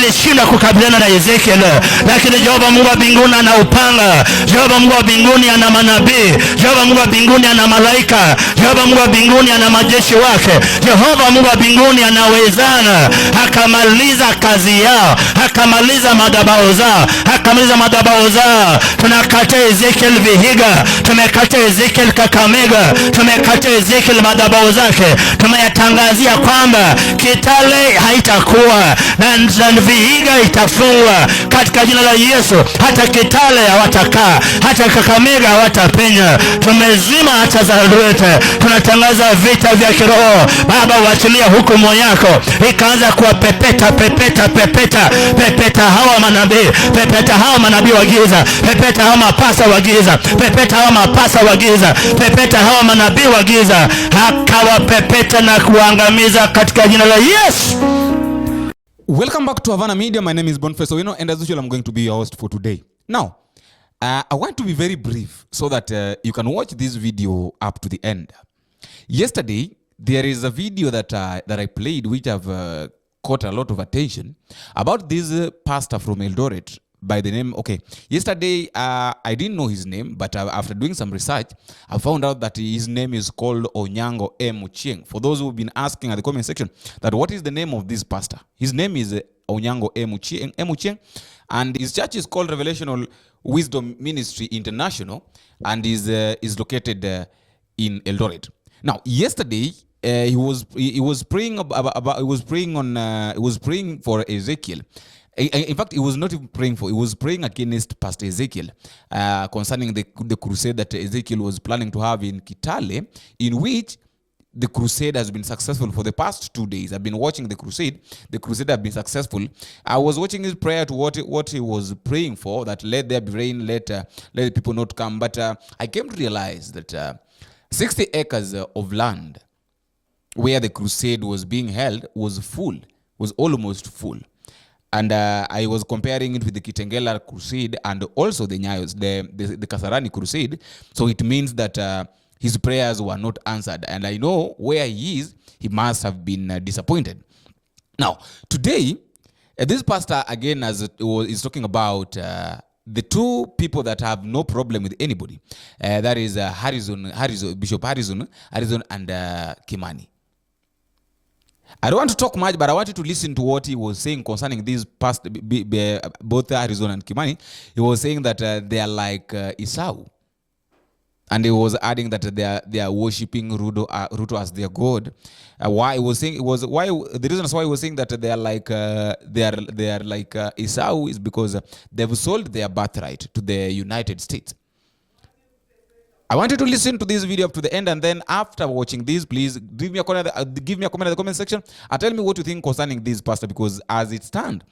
ilishindwa kukabiliana na Ezekiel, lakini Jehova Mungu wa mbinguni ana upanga. Jehova Mungu wa mbinguni ana manabii. Jehova Mungu wa mbinguni ana malaika. Jehova Mungu wa mbinguni ana majeshi wake. Jehova Mungu wa mbinguni anawezana, akamaliza kazi yao, akamaliza madhabahu zao, akamaliza madhabahu zao. Tunakata Ezekiel Vihiga, tumekata Ezekiel Kakamega, tumekata Ezekiel madhabahu zake. Tumeyatangazia kwamba Kitale haitakuwa na Vihiga itafungwa katika jina la Yesu. Hata Kitale hawatakaa, hata Kakamega hawatapenya. Tumezima hata Zalwete. Tunatangaza vita vya kiroho. Baba, uachilia hukumu yako ikaanza kuwapepeta pepeta hawa manabii, pepeta hawa manabii wa giza, pepeta hawa mapasa wa giza, pepeta hawa mapasa wa giza, pepeta hawa manabii wa giza, akawapepeta na kuangamiza katika jina la Yesu. Welcome back to Havana Media. My name is Bshp, and as usual, I'm going to be your host for today. Now, I want to be very brief so that you can watch this video up to the end. Yesterday, there is a video that I played which have caught a lot of attention about this pastor from Eldoret by the name, yesterday I didn't know his name, but after doing some research, I found out that his name is called Onyango M. Ochieng. For those who've been asking at the comment section that what is the name of this pastor, his name is Onyango M. Ochieng, and his church is called Revelational Wisdom Ministry International, and is located in Eldoret. Now, yesterday he was praying for Ezekiel. In fact, he was not even praying for, he was praying against Pastor Ezekiel concerning the crusade that Ezekiel was planning to have in Kitale, in which the crusade has been successful for the past 2 days. I've been watching the crusade. The crusade has been successful. I was watching his prayer to what he was praying for, that let there be rain, let the people not come. But I came to realize that 60 acres of land where the crusade was being held was almost full. And I was comparing it with the Kitengela crusade and also the Nyayos, the Kasarani crusade. So it means that his prayers were not answered. And I know where he is, he must have been disappointed. Now, today, this pastor again is talking about the two people that have no problem with anybody. That is Bishop Harrison and Kimani. I don't want to talk much, but I want you to listen to what he was saying concerning these past, both Arizona and Kimani. He was saying that they are like Esau. And he was adding that they are worshipping Ruto as their god. Why he was saying the reason why he was saying that they are like Esau is because they've sold their birthright to the United States. I want you to listen to this video up to the end, and then after watching this, please give me a comment in the comment section and tell me what you think concerning this pastor, because as it stands,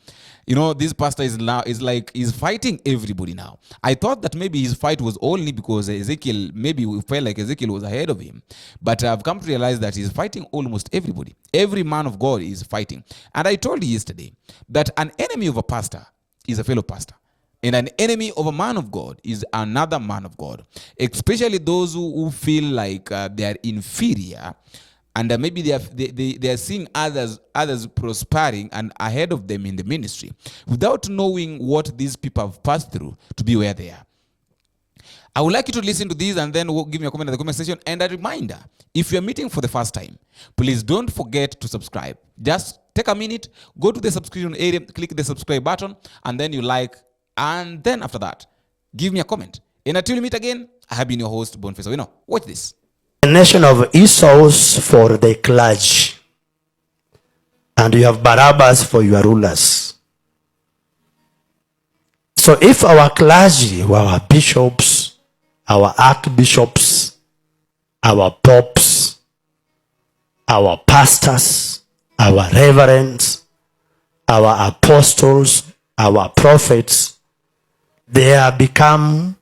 you know, this pastor is fighting everybody now. I thought that maybe his fight was only because Ezekiel, maybe we felt like Ezekiel was ahead of him, but I've come to realize that he's fighting almost everybody. Every man of God is fighting. And I told you yesterday that an enemy of a pastor is a fellow pastor. And an enemy of a man of God is another man of God, especially those who feel like they are inferior, and maybe they are seeing others prospering and ahead of them in the ministry without knowing what these people have passed through to be where they are. I would like you to listen to this and then give me a comment in the comment section. And a reminder, if you're meeting for the first time, please don't forget to subscribe. Just take a minute, go to the subscription area, click the subscribe button, and then you like. And then after that, give me a comment. And until we meet again, I have been your host, Bshp. Watch this. A nation of Esau's for the clergy. And you have Barabbas for your rulers. So if our clergy, our bishops, our archbishops, our popes, our pastors, our reverends, our apostles, our prophets, they have become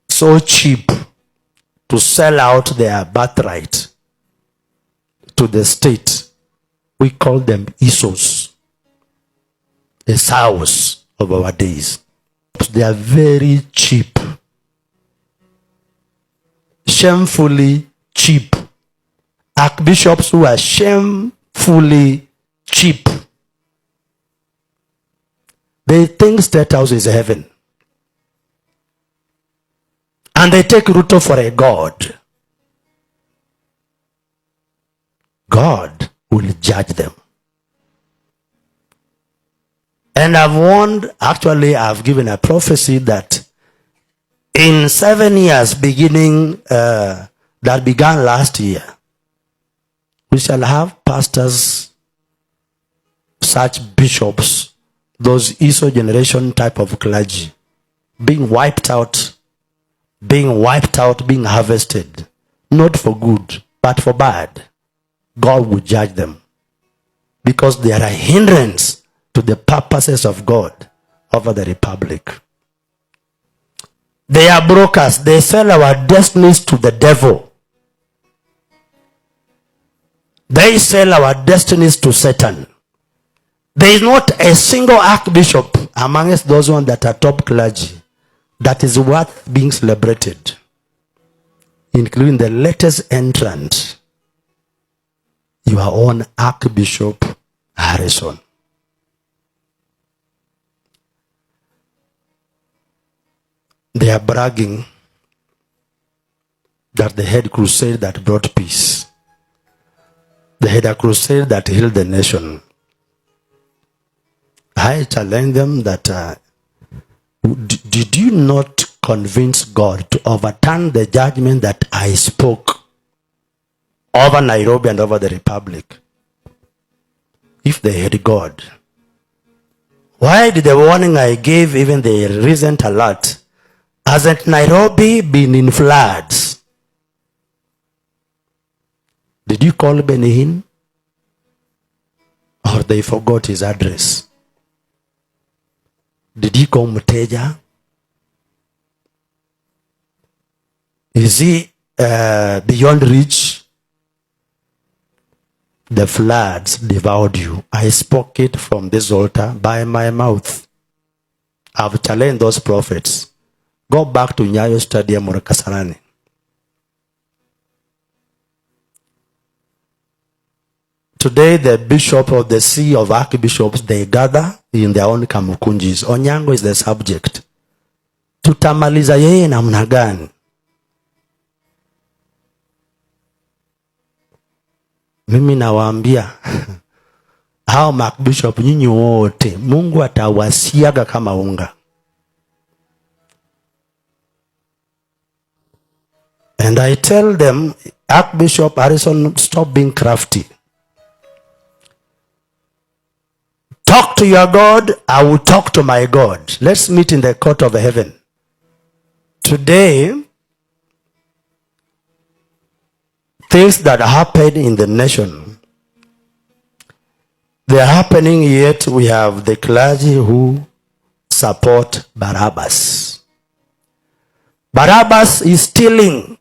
so cheap to sell out their birthright to the state. We call them Esau's, the Esau's of our days. They are very cheap, shamefully cheap. Archbishops who are shamefully cheap. They think State House is heaven. And they take Ruto for a god. God will judge them. And I've warned, actually I've given a prophecy that in 7 years beginning, that began last year, we shall have pastors, such bishops, those ISO generation type of clergy, being wiped out, being harvested, not for good, but for bad. God will judge them because they are a hindrance to the purposes of God over the republic. They are brokers. They sell our destinies to the devil. They sell our destinies to Satan. There is not a single archbishop amongst those ones that are top clergy that is worth being celebrated, including the latest entrant, your own Archbishop Harrison. They are bragging that they had a crusade that brought peace. They had a crusade that healed the nation. I challenge them that did you not convince God to overturn the judgment that I spoke over Nairobi and over the Republic? If they had God, why did the warning I gave, even the recent alert, hasn't Nairobi been in floods? Did you call Benihin? Or they forgot his address? Did he call Muteja? Is he beyond reach? The floods devoured you. I spoke it from this altar by my mouth. I've challenged those prophets. Go back to Nyayo Stadium or Kasarani. Today, the bishop of the sea of archbishops, they gather in their own kamukunjis. Onyango is the subject. Tutamaliza yeye namna gani? Mimi nawaambia hao archbishop nyinyi wote Mungu atawasiaga kama unga. And I tell them, Archbishop Harrison, stop being crafty. Talk to your God, I will talk to my God. Let's meet in the court of heaven. Today, things that happen in the nation, they are happening, yet we have the clergy who support Barabbas. Barabbas is stealing.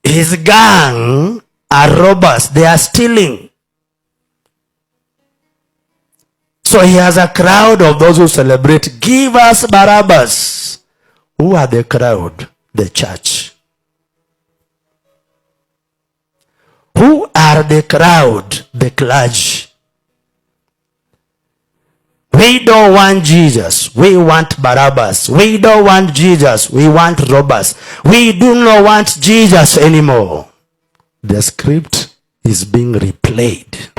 His gang are robbers. They are stealing. So he has a crowd of those who celebrate. Give us Barabbas. Who are the crowd? The church. Who are the crowd? The clergy. We don't want Jesus. We want Barabbas. We don't want Jesus. We want robbers. We do not want Jesus anymore. The script is being replayed.